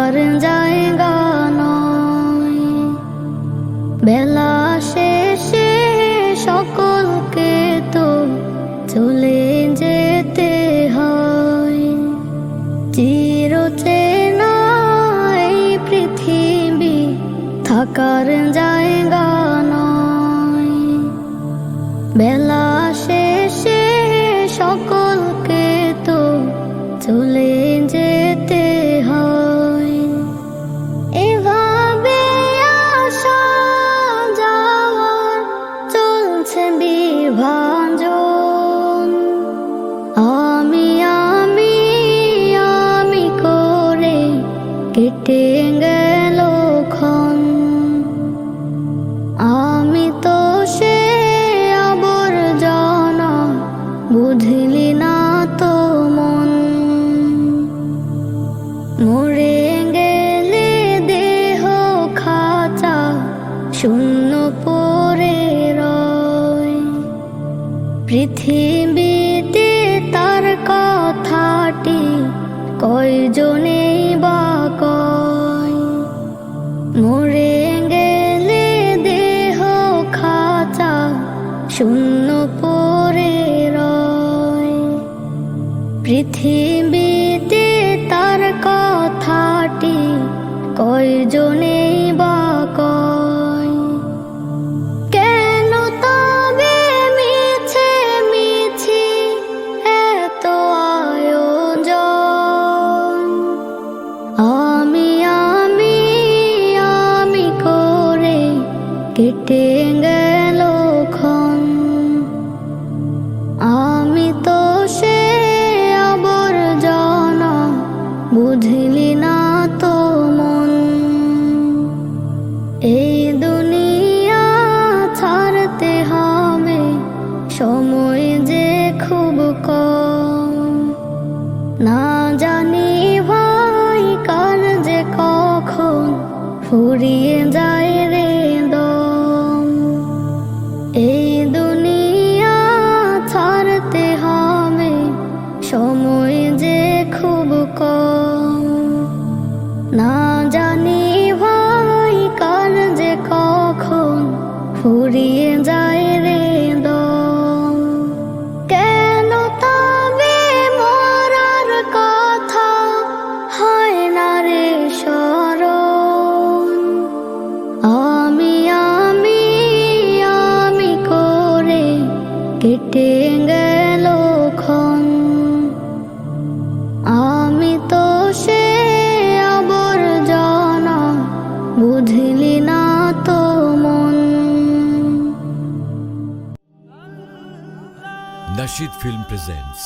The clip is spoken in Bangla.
থাকার জায়গা নয়। বেলা শেষে সকলকে তো চলে যেতে হয়। চিরচেনা এই পৃথিবী থাকার জায়গা নয়। বেলা শেষে সকলকে তো চলে যেতে হয়। এভাবে আসা যাওয়ার চলছে বিভাজন। আমি আমি আমি করে কেটে গেল ক্ষণ। আমি তো সে আবর্জনা, বুঝলি না তো মন। মরে গেলে দেহ খাঁচা শূন্য পড়ে রয়। পৃথিবীতে তার কথাটি কয়জনেই বা কয়। মরে গেলে দেহ খাঁচা শূন্য পড়ে রয়। পৃথিবীতে তার কথাটি কয়জনেই বা কয়। কেন তবে মিছে মিছি এত আয়োজন? আমি আমি আমি করে কেটে গেল ক্ষণ। আমি তো সে আবর্জনা, বুঝলি না তো মন। এই দুনিয়া ছাড়তে হবে, সময় যে খুব কম। না জানি ভাই কার যে কখন ফুরিয়ে যায় রে দম। এই দুনিয়া ছাড়তে হবে, সময় যে খুব কম। না জানি ভাই কার যে কখন ফুরিয়ে যায় রে দম। কেন তবে মরার কথা হয় না রে স্মরণ? আমি আমি আমি করে কেটে গেল ক্ষণ। আমি তো সে আবর্জনা, বুঝলি না তো মন। Nasheed Film presents